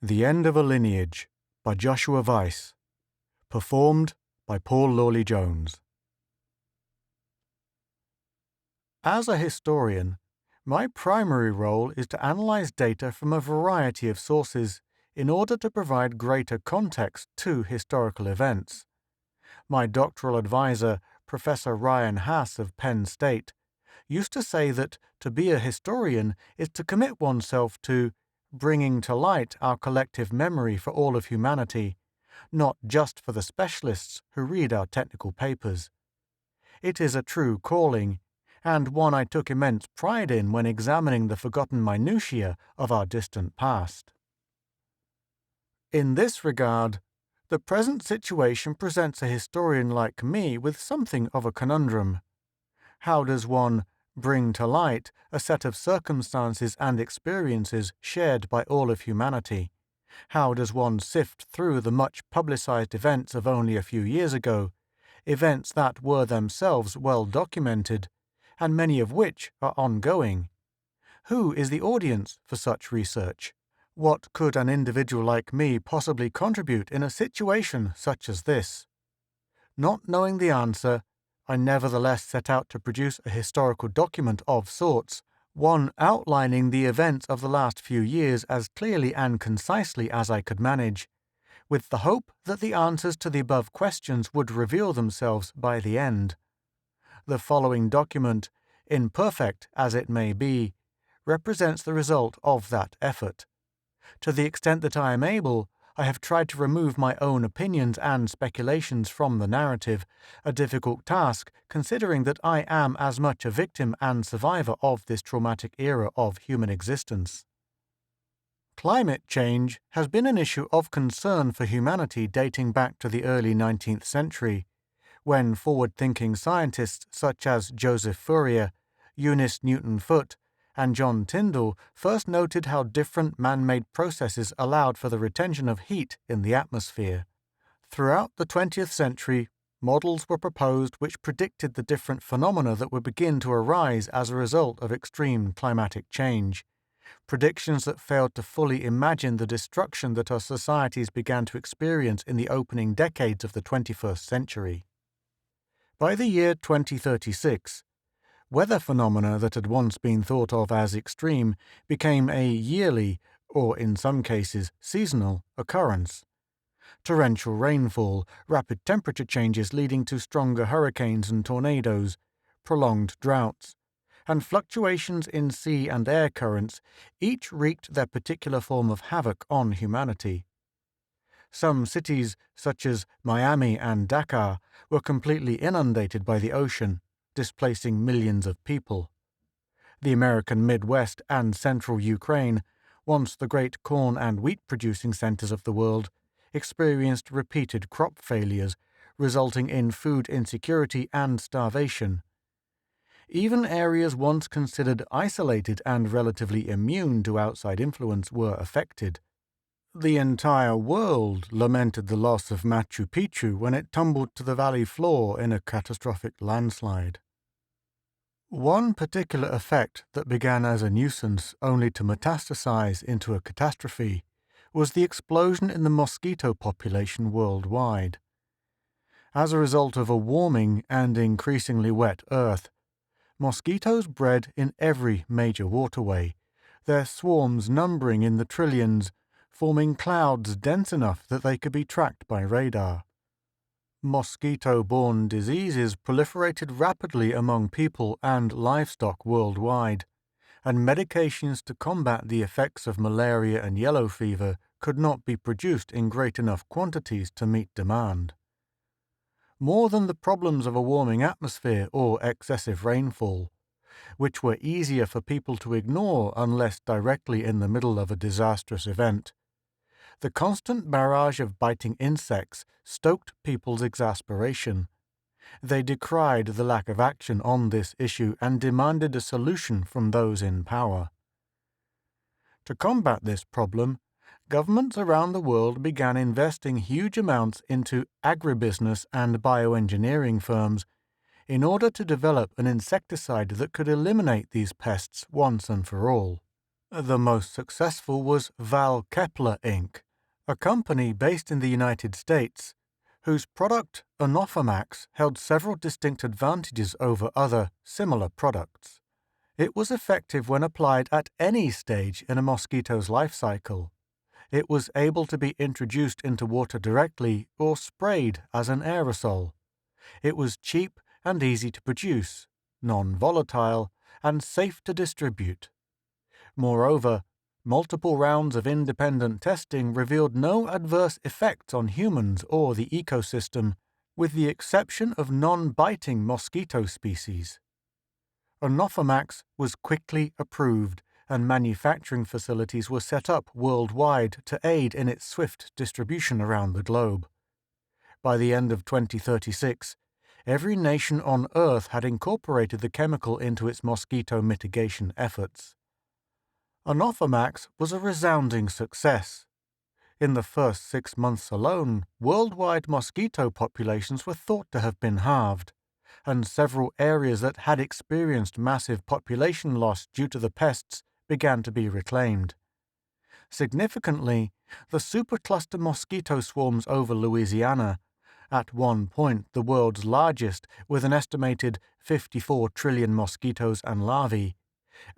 The End of a Lineage by Joshua Weiss. Performed by Paul Lawley Jones. As a historian, my primary role is to analyze data from a variety of sources in order to provide greater context to historical events. My doctoral advisor, Professor Ryan Hass of Penn State, used to say that to be a historian is to commit oneself to bringing to light our collective memory for all of humanity, not just for the specialists who read our technical papers. It is a true calling, and one I took immense pride in when examining the forgotten minutiae of our distant past. In this regard, the present situation presents a historian like me with something of a conundrum. How does one bring to light a set of circumstances and experiences shared by all of humanity? How does one sift through the much publicized events of only a few years ago, events that were themselves well documented, and many of which are ongoing? Who is the audience for such research? What could an individual like me possibly contribute in a situation such as this? Not knowing the answer, I nevertheless set out to produce a historical document of sorts, one outlining the events of the last few years as clearly and concisely as I could manage, with the hope that the answers to the above questions would reveal themselves by the end. The following document, imperfect as it may be, represents the result of that effort. To the extent that I am able, I have tried to remove my own opinions and speculations from the narrative, a difficult task considering that I am as much a victim and survivor of this traumatic era of human existence. Climate change has been an issue of concern for humanity dating back to the early 19th century, when forward-thinking scientists such as Joseph Fourier, Eunice Newton-Foote, and John Tyndall first noted how different man-made processes allowed for the retention of heat in the atmosphere. Throughout the 20th century, models were proposed which predicted the different phenomena that would begin to arise as a result of extreme climatic change, predictions that failed to fully imagine the destruction that our societies began to experience in the opening decades of the 21st century. By the year 2036, weather phenomena that had once been thought of as extreme became a yearly, or in some cases seasonal, occurrence. Torrential rainfall, rapid temperature changes leading to stronger hurricanes and tornadoes, prolonged droughts, and fluctuations in sea and air currents each wreaked their particular form of havoc on humanity. Some cities, such as Miami and Dakar, were completely inundated by the ocean, displacing millions of people. The American Midwest and central Ukraine, once the great corn and wheat producing centers of the world, experienced repeated crop failures, resulting in food insecurity and starvation. Even areas once considered isolated and relatively immune to outside influence were affected. The entire world lamented the loss of Machu Picchu when it tumbled to the valley floor in a catastrophic landslide. One particular effect that began as a nuisance only to metastasize into a catastrophe was the explosion in the mosquito population worldwide. As a result of a warming and increasingly wet Earth, mosquitoes bred in every major waterway, their swarms numbering in the trillions, forming clouds dense enough that they could be tracked by radar. Mosquito-borne diseases proliferated rapidly among people and livestock worldwide, and medications to combat the effects of malaria and yellow fever could not be produced in great enough quantities to meet demand. More than the problems of a warming atmosphere or excessive rainfall, which were easier for people to ignore unless directly in the middle of a disastrous event, the constant barrage of biting insects stoked people's exasperation. They decried the lack of action on this issue and demanded a solution from those in power. To combat this problem, governments around the world began investing huge amounts into agribusiness and bioengineering firms in order to develop an insecticide that could eliminate these pests once and for all. The most successful was Val Kepler Inc., a company based in the United States, whose product Anophomax held several distinct advantages over other similar products. It was effective when applied at any stage in a mosquito's life cycle. It was able to be introduced into water directly or sprayed as an aerosol. It was cheap and easy to produce, non-volatile, and safe to distribute. Moreover, multiple rounds of independent testing revealed no adverse effects on humans or the ecosystem, with the exception of non-biting mosquito species. Anophomax was quickly approved, and manufacturing facilities were set up worldwide to aid in its swift distribution around the globe. By the end of 2036, every nation on Earth had incorporated the chemical into its mosquito mitigation efforts. Anophomax was a resounding success. In the first 6 months alone, worldwide mosquito populations were thought to have been halved, and several areas that had experienced massive population loss due to the pests began to be reclaimed. Significantly, the supercluster mosquito swarms over Louisiana, at one point the world's largest with an estimated 54 trillion mosquitoes and larvae,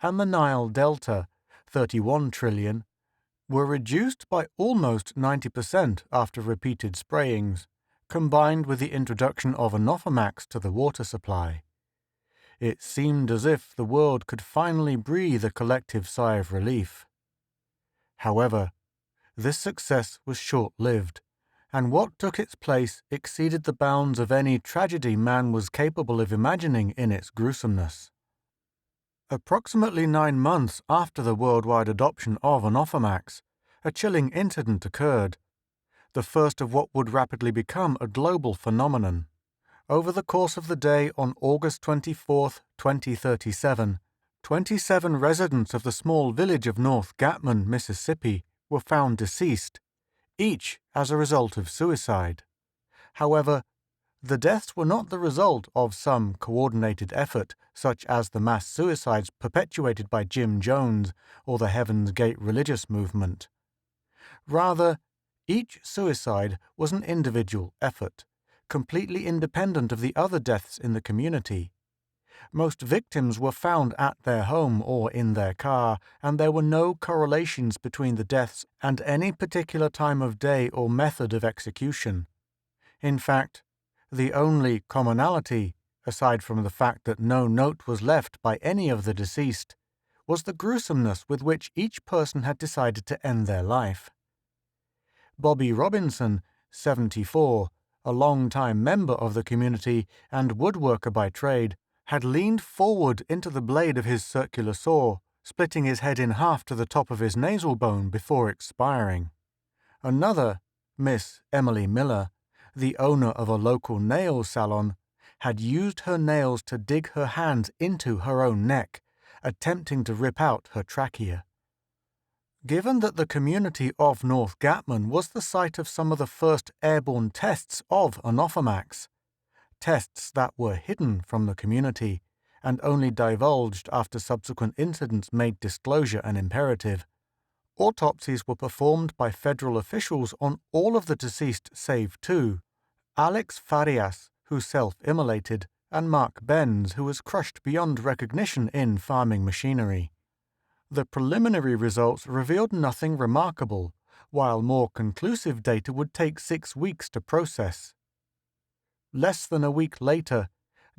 and the Nile Delta, 31 trillion, were reduced by almost 90% after repeated sprayings, combined with the introduction of Anophomax to the water supply. It seemed as if the world could finally breathe a collective sigh of relief. However, this success was short-lived, and what took its place exceeded the bounds of any tragedy man was capable of imagining in its gruesomeness. Approximately 9 months after the worldwide adoption of Anophomax, a chilling incident occurred, the first of what would rapidly become a global phenomenon. Over the course of the day on August 24, 2037, 27 residents of the small village of North Gatman, Mississippi, were found deceased, each as a result of suicide. However, the deaths were not the result of some coordinated effort, such as the mass suicides perpetuated by Jim Jones or the Heaven's Gate religious movement. Rather, each suicide was an individual effort, completely independent of the other deaths in the community. Most victims were found at their home or in their car, and there were no correlations between the deaths and any particular time of day or method of execution. In fact, the only commonality, aside from the fact that no note was left by any of the deceased, was the gruesomeness with which each person had decided to end their life. Bobby Robinson, 74, a long-time member of the community and woodworker by trade, had leaned forward into the blade of his circular saw, splitting his head in half to the top of his nasal bone before expiring. Another, Miss Emily Miller, the owner of a local nail salon, had used her nails to dig her hands into her own neck, attempting to rip out her trachea. Given that the community of North Gatman was the site of some of the first airborne tests of Anophomax, tests that were hidden from the community and only divulged after subsequent incidents made disclosure an imperative, autopsies were performed by federal officials on all of the deceased save 2, Alex Farias, who self-immolated, and Mark Benz, who was crushed beyond recognition in farming machinery. The preliminary results revealed nothing remarkable, while more conclusive data would take 6 weeks to process. Less than a week later,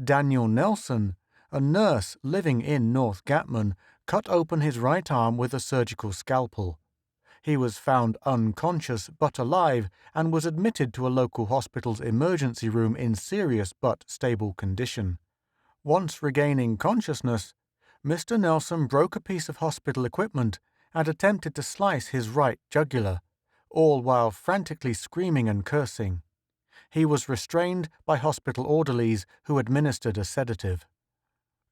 Daniel Nelson, a nurse living in North Gatman, cut open his right arm with a surgical scalpel. He was found unconscious but alive and was admitted to a local hospital's emergency room in serious but stable condition. Once regaining consciousness, Mr. Nelson broke a piece of hospital equipment and attempted to slice his right jugular, all while frantically screaming and cursing. He was restrained by hospital orderlies who administered a sedative.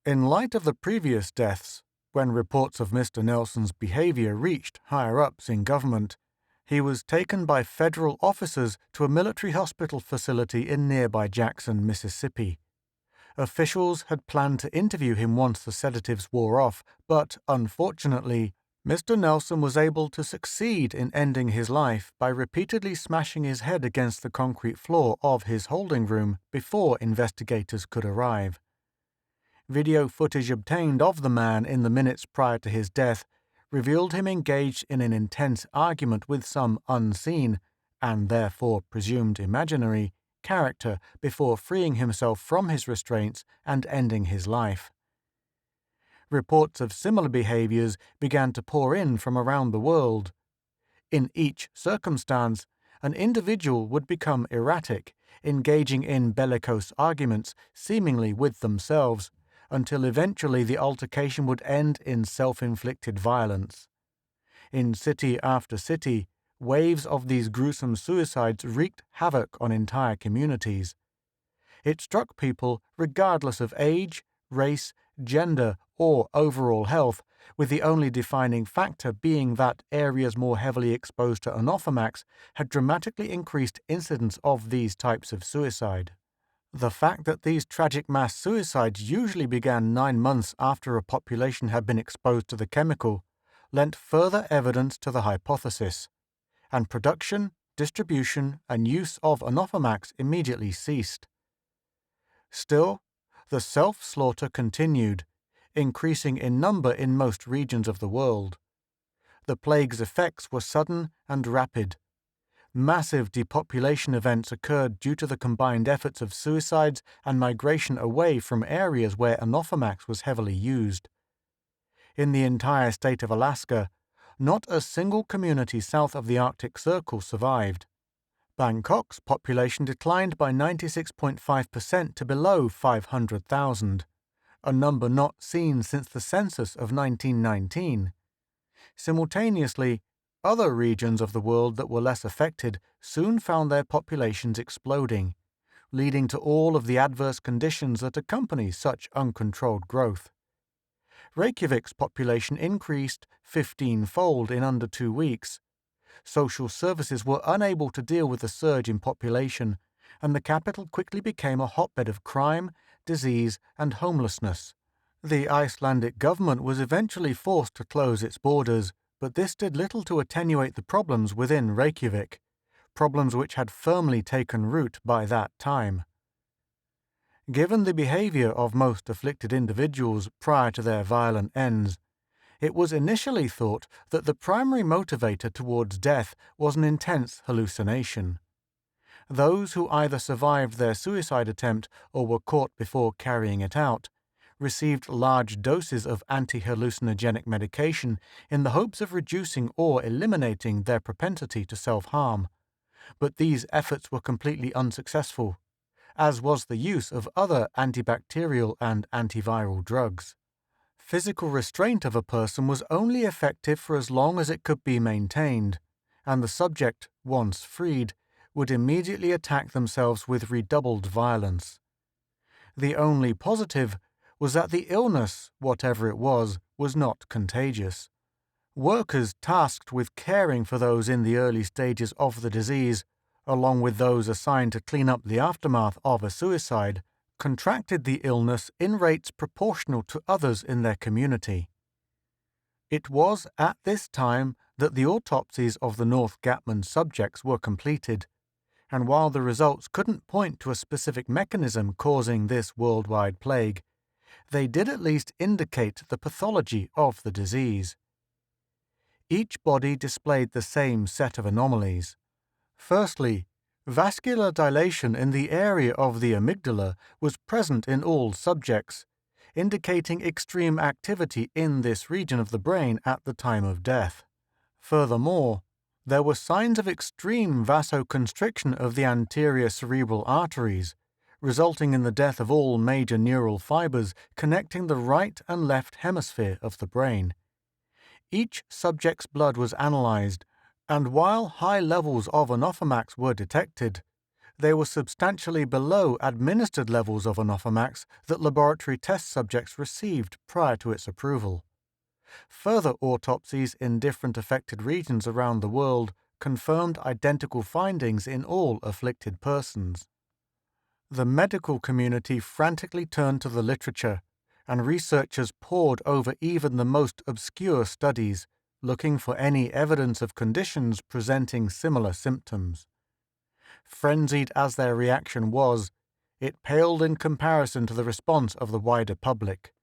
In light of the previous deaths, when reports of Mr. Nelson's behavior reached higher-ups in government, he was taken by federal officers to a military hospital facility in nearby Jackson, Mississippi. Officials had planned to interview him once the sedatives wore off, but, unfortunately, Mr. Nelson was able to succeed in ending his life by repeatedly smashing his head against the concrete floor of his holding room before investigators could arrive. Video footage obtained of the man in the minutes prior to his death revealed him engaged in an intense argument with some unseen, and therefore presumed imaginary, character before freeing himself from his restraints and ending his life. Reports of similar behaviors began to pour in from around the world. In each circumstance, an individual would become erratic, engaging in bellicose arguments seemingly with themselves, until eventually the altercation would end in self-inflicted violence. In city after city, waves of these gruesome suicides wreaked havoc on entire communities. It struck people regardless of age, race, gender, or overall health, with the only defining factor being that areas more heavily exposed to Anophenax had dramatically increased incidence of these types of suicide. The fact that these tragic mass suicides usually began 9 months after a population had been exposed to the chemical lent further evidence to the hypothesis, and production, distribution, and use of Anophenax immediately ceased. Still, the self-slaughter continued, increasing in number in most regions of the world. The plague's effects were sudden and rapid. Massive depopulation events occurred due to the combined efforts of suicides and migration away from areas where Anophenax was heavily used. In the entire state of Alaska, not a single community south of the Arctic Circle survived. Bangkok's population declined by 96.5% to below 500,000, a number not seen since the census of 1919. Simultaneously, other regions of the world that were less affected soon found their populations exploding, leading to all of the adverse conditions that accompany such uncontrolled growth. Reykjavik's population increased 15-fold in under 2 weeks. Social services were unable to deal with the surge in population, and the capital quickly became a hotbed of crime, disease, and homelessness. The Icelandic government was eventually forced to close its borders, but this did little to attenuate the problems within Reykjavik, problems which had firmly taken root by that time. Given the behavior of most afflicted individuals prior to their violent ends, it was initially thought that the primary motivator towards death was an intense hallucination. Those who either survived their suicide attempt or were caught before carrying it out received large doses of anti-hallucinogenic medication in the hopes of reducing or eliminating their propensity to self-harm, but these efforts were completely unsuccessful, as was the use of other antibacterial and antiviral drugs. Physical restraint of a person was only effective for as long as it could be maintained, and the subject, once freed, would immediately attack themselves with redoubled violence. The only positive was that the illness, whatever it was not contagious. Workers tasked with caring for those in the early stages of the disease, along with those assigned to clean up the aftermath of a suicide, contracted the illness in rates proportional to others in their community. It was at this time that the autopsies of the North Gatman subjects were completed, and while the results couldn't point to a specific mechanism causing this worldwide plague, they did at least indicate the pathology of the disease. Each body displayed the same set of anomalies. Firstly, vascular dilation in the area of the amygdala was present in all subjects, indicating extreme activity in this region of the brain at the time of death. Furthermore, there were signs of extreme vasoconstriction of the anterior cerebral arteries, resulting in the death of all major neural fibers connecting the right and left hemisphere of the brain. Each subject's blood was analyzed, and while high levels of Anophenax were detected, they were substantially below administered levels of Anophenax that laboratory test subjects received prior to its approval. Further autopsies in different affected regions around the world confirmed identical findings in all afflicted persons. The medical community frantically turned to the literature, and researchers pored over even the most obscure studies, looking for any evidence of conditions presenting similar symptoms. Frenzied as their reaction was, it paled in comparison to the response of the wider public.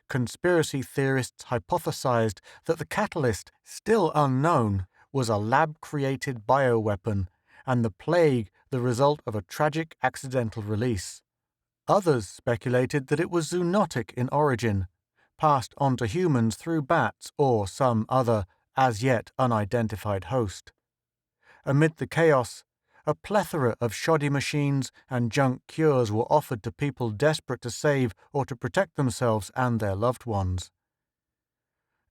Conspiracy theorists hypothesized that the catalyst, still unknown, was a lab-created bioweapon, and the plague the result of a tragic accidental release. Others speculated that it was zoonotic in origin, passed on to humans through bats or some other, as yet unidentified host. Amid the chaos, a plethora of shoddy machines and junk cures were offered to people desperate to save or to protect themselves and their loved ones.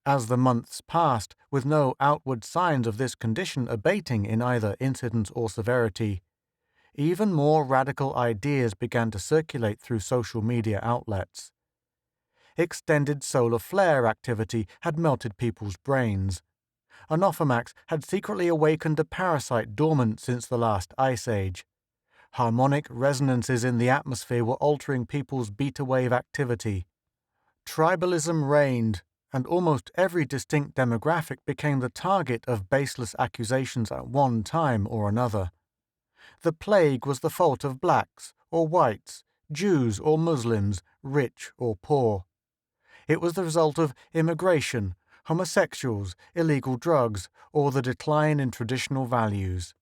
As the months passed, with no outward signs of this condition abating in either incidence or severity, even more radical ideas began to circulate through social media outlets. Extended solar flare activity had melted people's brains. Anophomax had secretly awakened a parasite dormant since the last ice age. Harmonic resonances in the atmosphere were altering people's beta wave activity. Tribalism reigned, and almost every distinct demographic became the target of baseless accusations at one time or another. The plague was the fault of blacks or whites, Jews or Muslims, rich or poor. It was the result of immigration, homosexuals, illegal drugs, or the decline in traditional values.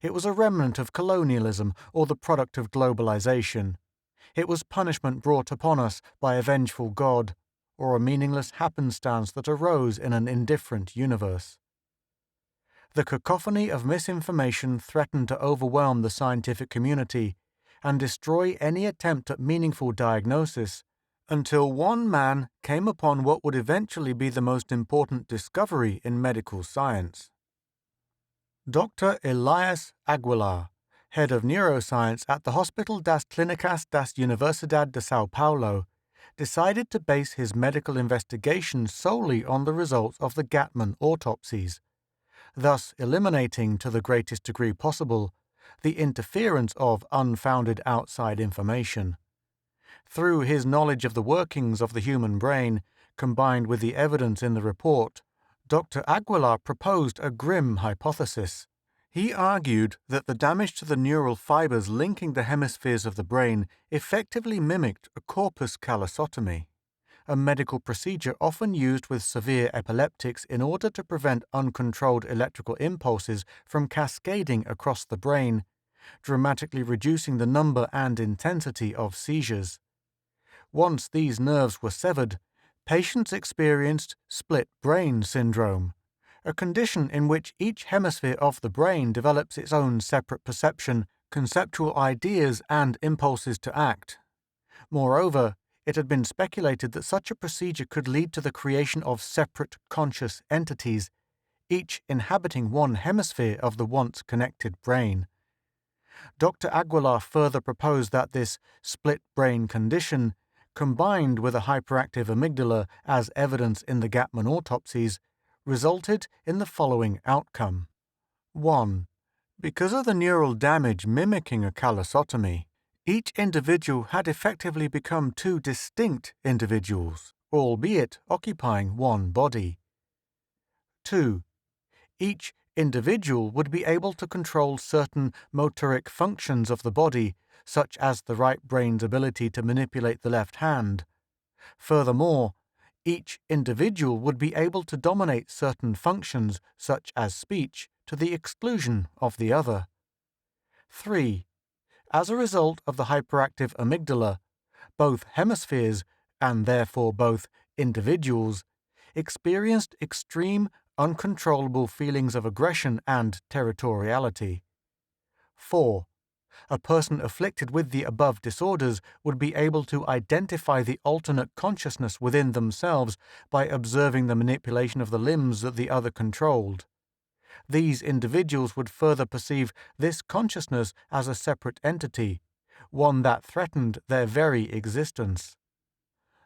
It was a remnant of colonialism or the product of globalization. It was punishment brought upon us by a vengeful God, or a meaningless happenstance that arose in an indifferent universe. The cacophony of misinformation threatened to overwhelm the scientific community and destroy any attempt at meaningful diagnosis, until one man came upon what would eventually be the most important discovery in medical science. Dr. Elias Aguilar, head of neuroscience at the Hospital das Clínicas da Universidade de São Paulo, decided to base his medical investigation solely on the results of the Gatman autopsies, thus eliminating to the greatest degree possible the interference of unfounded outside information. Through his knowledge of the workings of the human brain, combined with the evidence in the report, Dr. Aguilar proposed a grim hypothesis. He argued that the damage to the neural fibers linking the hemispheres of the brain effectively mimicked a corpus callosotomy, a medical procedure often used with severe epileptics in order to prevent uncontrolled electrical impulses from cascading across the brain, dramatically reducing the number and intensity of seizures. Once these nerves were severed, patients experienced split brain syndrome, a condition in which each hemisphere of the brain develops its own separate perception, conceptual ideas, and impulses to act. Moreover, it had been speculated that such a procedure could lead to the creation of separate conscious entities, each inhabiting one hemisphere of the once connected brain. Dr. Aguilar further proposed that this split brain condition, combined with a hyperactive amygdala as evidence in the Gatman autopsies, resulted in the following outcome. 1. Because of the neural damage mimicking a callosotomy, each individual had effectively become two distinct individuals, albeit occupying one body. 2. Each individual would be able to control certain motoric functions of the body, such as the right brain's ability to manipulate the left hand. Furthermore, each individual would be able to dominate certain functions, such as speech, to the exclusion of the other. 3. As a result of the hyperactive amygdala, both hemispheres, and therefore both individuals, experienced extreme, uncontrollable feelings of aggression and territoriality. 4. A person afflicted with the above disorders would be able to identify the alternate consciousness within themselves by observing the manipulation of the limbs that the other controlled. These individuals would further perceive this consciousness as a separate entity, one that threatened their very existence.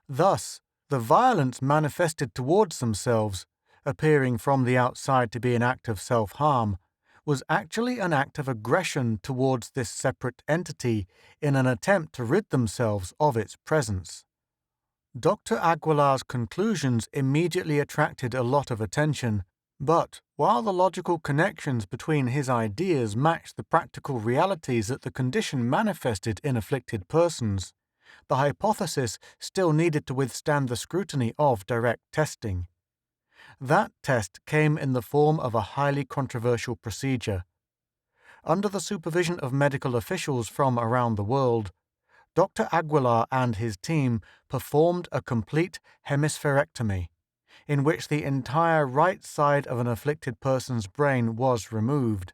Thus, the violence manifested towards themselves, appearing from the outside to be an act of self-harm, was actually an act of aggression towards this separate entity in an attempt to rid themselves of its presence. Dr. Aguilar's conclusions immediately attracted a lot of attention, but while the logical connections between his ideas matched the practical realities that the condition manifested in afflicted persons, the hypothesis still needed to withstand the scrutiny of direct testing. That test came in the form of a highly controversial procedure. Under the supervision of medical officials from around the world, Dr. Aguilar and his team performed a complete hemispherectomy, in which the entire right side of an afflicted person's brain was removed.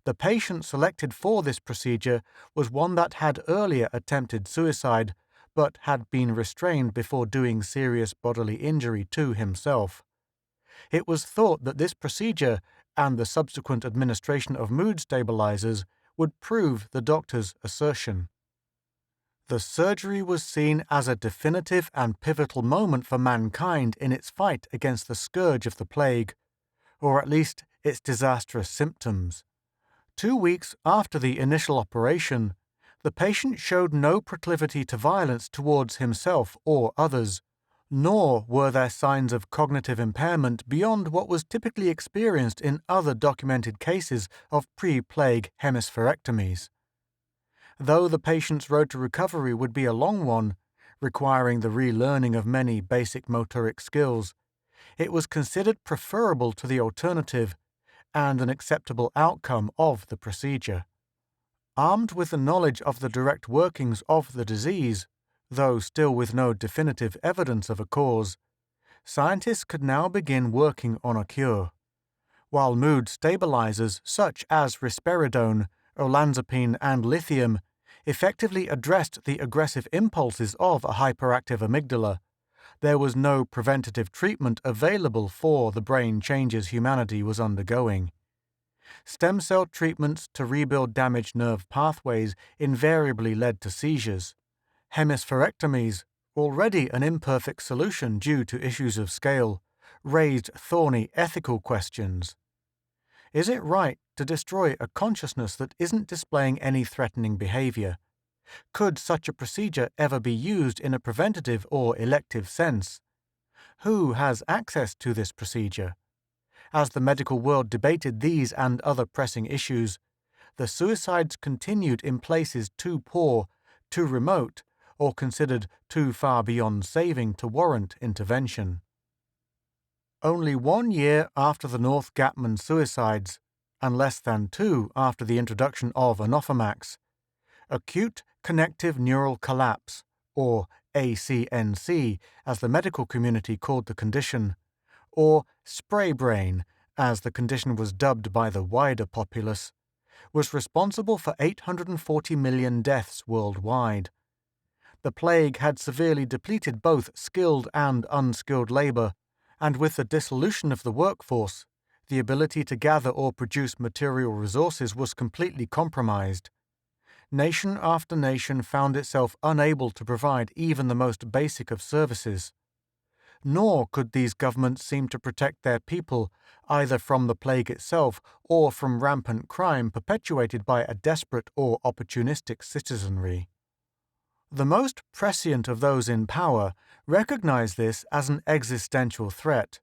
The patient selected for this procedure was one that had earlier attempted suicide, but had been restrained before doing serious bodily injury to himself. It was thought that this procedure and the subsequent administration of mood stabilizers would prove the doctor's assertion. The surgery was seen as a definitive and pivotal moment for mankind in its fight against the scourge of the plague, or at least its disastrous symptoms. 2 weeks after the initial operation, the patient showed no proclivity to violence towards himself or others, nor were there signs of cognitive impairment beyond what was typically experienced in other documented cases of pre-plague hemispherectomies. Though the patient's road to recovery would be a long one, requiring the relearning of many basic motoric skills, it was considered preferable to the alternative and an acceptable outcome of the procedure. Armed with the knowledge of the direct workings of the disease, though still with no definitive evidence of a cause, scientists could now begin working on a cure. While mood stabilizers such as risperidone, olanzapine, and lithium effectively addressed the aggressive impulses of a hyperactive amygdala, there was no preventative treatment available for the brain changes humanity was undergoing. Stem cell treatments to rebuild damaged nerve pathways invariably led to seizures. Hemispherectomies, already an imperfect solution due to issues of scale, raised thorny ethical questions. Is it right to destroy a consciousness that isn't displaying any threatening behavior? Could such a procedure ever be used in a preventative or elective sense? Who has access to this procedure? As the medical world debated these and other pressing issues, the suicides continued in places too poor, too remote, or considered too far beyond saving to warrant intervention. Only 1 year after the North Gatman suicides, and less than 2 after the introduction of Anophomax, acute connective neural collapse, or ACNC as the medical community called the condition, or spray brain as the condition was dubbed by the wider populace, was responsible for 840 million deaths worldwide. The plague had severely depleted both skilled and unskilled labor, and with the dissolution of the workforce, the ability to gather or produce material resources was completely compromised. Nation after nation found itself unable to provide even the most basic of services. Nor could these governments seem to protect their people either from the plague itself or from rampant crime perpetuated by a desperate or opportunistic citizenry. The most prescient of those in power recognized this as an existential threat,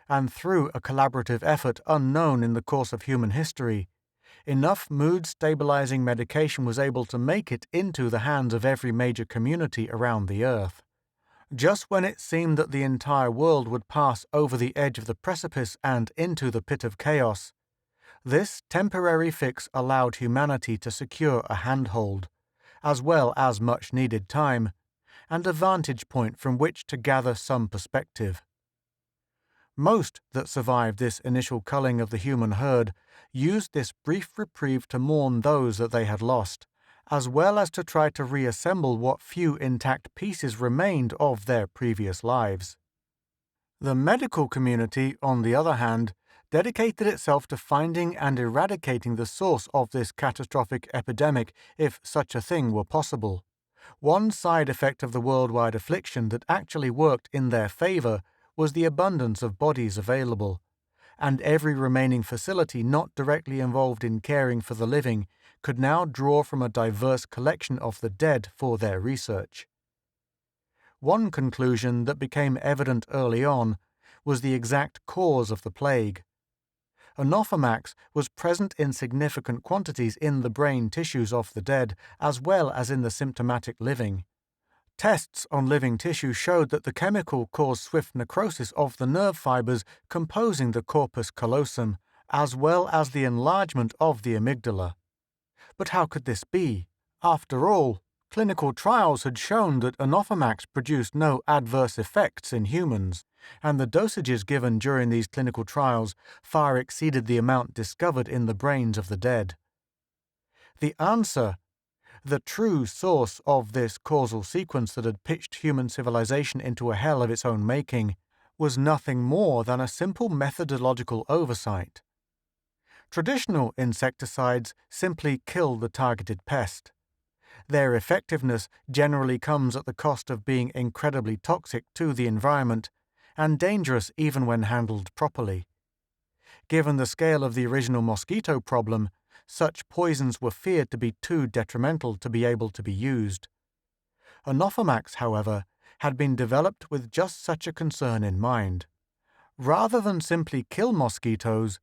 and through a collaborative effort unknown in the course of human history, enough mood-stabilizing medication was able to make it into the hands of every major community around the earth. Just when it seemed that the entire world would pass over the edge of the precipice and into the pit of chaos, this temporary fix allowed humanity to secure a handhold, as well as much-needed time, and a vantage point from which to gather some perspective. Most that survived this initial culling of the human herd used this brief reprieve to mourn those that they had lost, as well as to try to reassemble what few intact pieces remained of their previous lives. The medical community, on the other hand, dedicated itself to finding and eradicating the source of this catastrophic epidemic if such a thing were possible. One side effect of the worldwide affliction that actually worked in their favor was the abundance of bodies available, and every remaining facility not directly involved in caring for the living could now draw from a diverse collection of the dead for their research. One conclusion that became evident early on was the exact cause of the plague. Anophenax was present in significant quantities in the brain tissues of the dead as well as in the symptomatic living. Tests on living tissue showed that the chemical caused swift necrosis of the nerve fibers composing the corpus callosum, as well as the enlargement of the amygdala. But how could this be? After all, clinical trials had shown that Anophenax produced no adverse effects in humans, and the dosages given during these clinical trials far exceeded the amount discovered in the brains of the dead. The answer, the true source of this causal sequence that had pitched human civilization into a hell of its own making, was nothing more than a simple methodological oversight. Traditional insecticides simply kill the targeted pest. Their effectiveness generally comes at the cost of being incredibly toxic to the environment and dangerous even when handled properly. Given the scale of the original mosquito problem, such poisons were feared to be too detrimental to be able to be used. Anophenax, however, had been developed with just such a concern in mind. Rather than simply kill mosquitoes,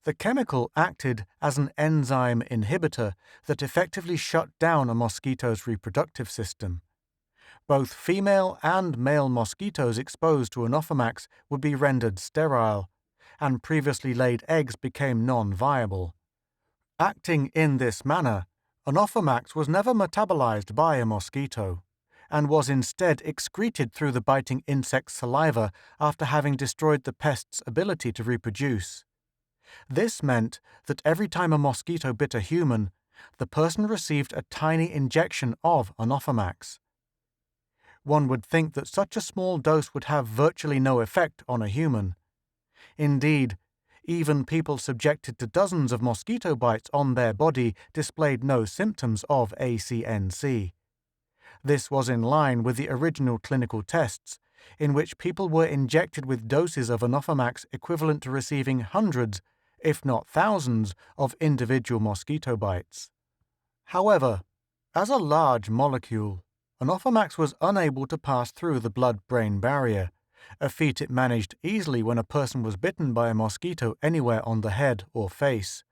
the chemical acted as an enzyme inhibitor that effectively shut down a mosquito's reproductive system. Both female and male mosquitoes exposed to Anophenax would be rendered sterile, and previously laid eggs became non-viable. Acting in this manner, Anophenax was never metabolized by a mosquito, and was instead excreted through the biting insect's saliva after having destroyed the pest's ability to reproduce. This meant that every time a mosquito bit a human, the person received a tiny injection of Anophenax. One would think that such a small dose would have virtually no effect on a human. Indeed, even people subjected to dozens of mosquito bites on their body displayed no symptoms of ACNC. This was in line with the original clinical tests, in which people were injected with doses of Anophenax equivalent to receiving hundreds, if not thousands, of individual mosquito bites. However, as a large molecule, Anophenax was unable to pass through the blood-brain barrier, a feat it managed easily when a person was bitten by a mosquito anywhere on the head or face.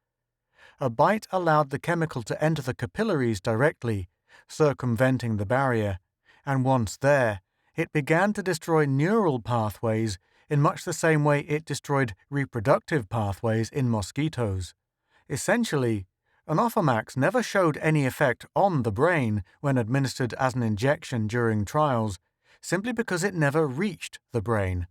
A bite allowed the chemical to enter the capillaries directly, circumventing the barrier, and once there, it began to destroy neural pathways in much the same way it destroyed reproductive pathways in mosquitoes. Essentially, Anophenax never showed any effect on the brain when administered as an injection during trials, simply because it never reached the brain.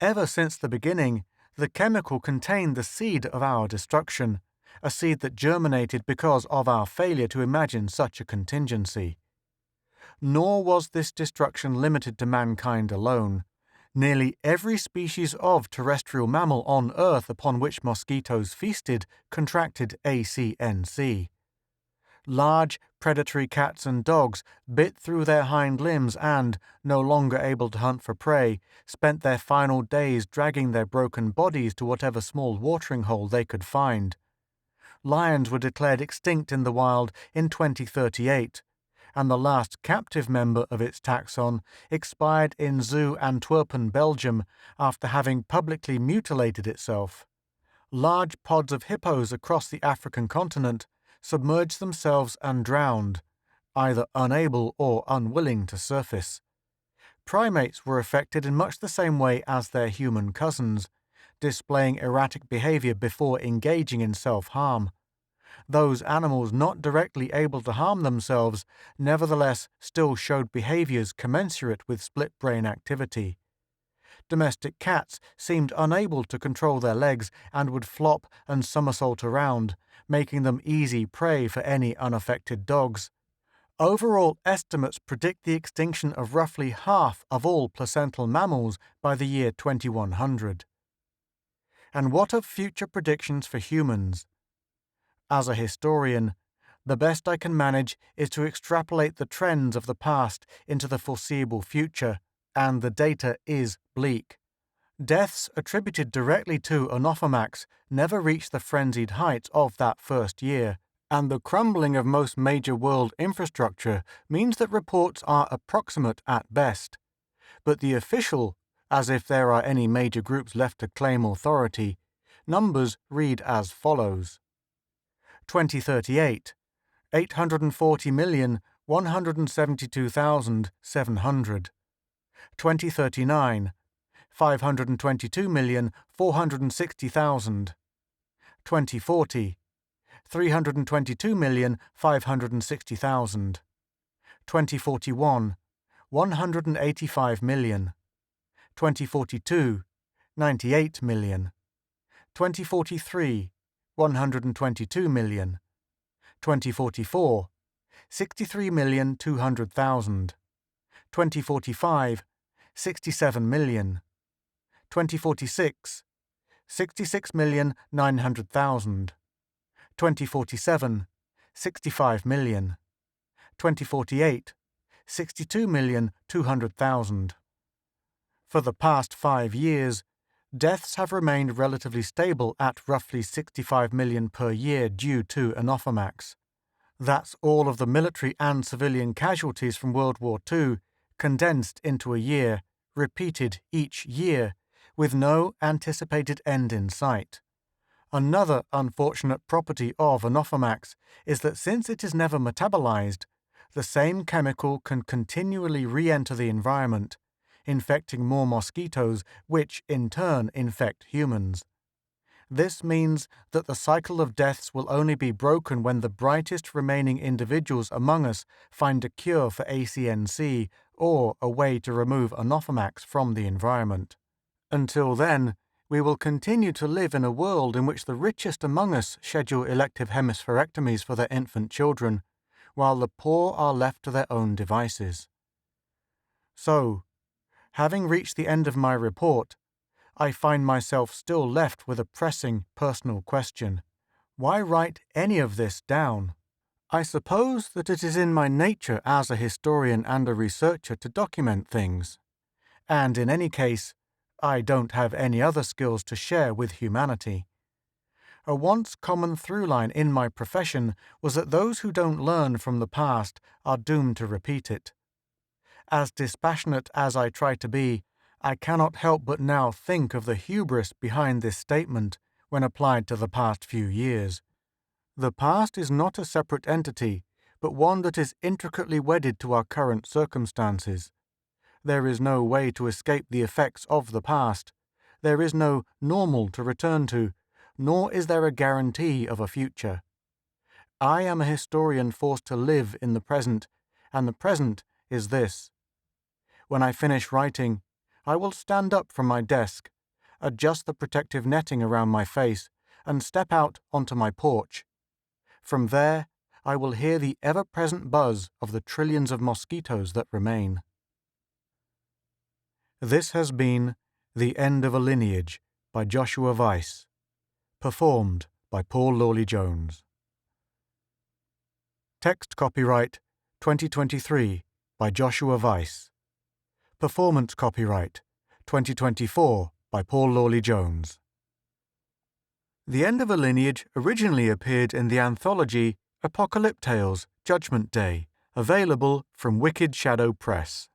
Ever since the beginning, the chemical contained the seed of our destruction, a seed that germinated because of our failure to imagine such a contingency. Nor was this destruction limited to mankind alone. Nearly every species of terrestrial mammal on Earth upon which mosquitoes feasted contracted ACNC. Large, predatory cats and dogs bit through their hind limbs and, no longer able to hunt for prey, spent their final days dragging their broken bodies to whatever small watering hole they could find. Lions were declared extinct in the wild in 2038, and the last captive member of its taxon expired in Zoo Antwerpen, Belgium, after having publicly mutilated itself. Large pods of hippos across the African continent submerged themselves and drowned, either unable or unwilling to surface. Primates were affected in much the same way as their human cousins, displaying erratic behavior before engaging in self-harm. Those animals not directly able to harm themselves nevertheless still showed behaviors commensurate with split-brain activity. Domestic cats seemed unable to control their legs and would flop and somersault around, making them easy prey for any unaffected dogs. Overall estimates predict the extinction of roughly half of all placental mammals by the year 2100. And what of future predictions for humans? As a historian, the best I can manage is to extrapolate the trends of the past into the foreseeable future, and the data is bleak. Deaths attributed directly to Anophenax never reached the frenzied heights of that first year, and the crumbling of most major world infrastructure means that reports are approximate at best. but the official, as if there are any major groups left to claim authority, numbers read as follows: 2038, 840,172,700. 2039, 522,460,000. 2040, 322,560,000. 2041, 185 million. 2042, 98 million. 2043, 122 million. 2044, 63,200,000. 2045, 67 million. 2046, 66,900,000. 2047, 65 million. 2048, 62,200,000. For the past 5 years, deaths have remained relatively stable at roughly 65 million per year due to Anophenax. That's all of the military and civilian casualties from World War II condensed into a year, repeated each year, with no anticipated end in sight. Another unfortunate property of Anophenax is that since it is never metabolized, the same chemical can continually re-enter the environment, infecting more mosquitoes, which in turn infect humans. This means that the cycle of deaths will only be broken when the brightest remaining individuals among us find a cure for ACNC or a way to remove Anophenax from the environment. Until then, we will continue to live in a world in which the richest among us schedule elective hemispherectomies for their infant children, while the poor are left to their own devices. So, having reached the end of my report, I find myself still left with a pressing personal question. Why write any of this down? I suppose that it is in my nature as a historian and a researcher to document things. And in any case, I don't have any other skills to share with humanity. A once common through line in my profession was that those who don't learn from the past are doomed to repeat it. As dispassionate as I try to be, I cannot help but now think of the hubris behind this statement when applied to the past few years. The past is not a separate entity, but one that is intricately wedded to our current circumstances. There is no way to escape the effects of the past. There is no normal to return to, nor is there a guarantee of a future. I am a historian forced to live in the present, and the present is this. When I finish writing, I will stand up from my desk, adjust the protective netting around my face, and step out onto my porch. From there, I will hear the ever-present buzz of the trillions of mosquitoes that remain. This has been The End of a Lineage by Joshua Weiss, performed by Paul Lawley-Jones. Text copyright 2023 by Joshua Weiss. Performance copyright 2024 by Paul Lawley-Jones. The End of a Lineage originally appeared in the anthology Apocalyptales, Judgment Day, available from Wicked Shadow Press.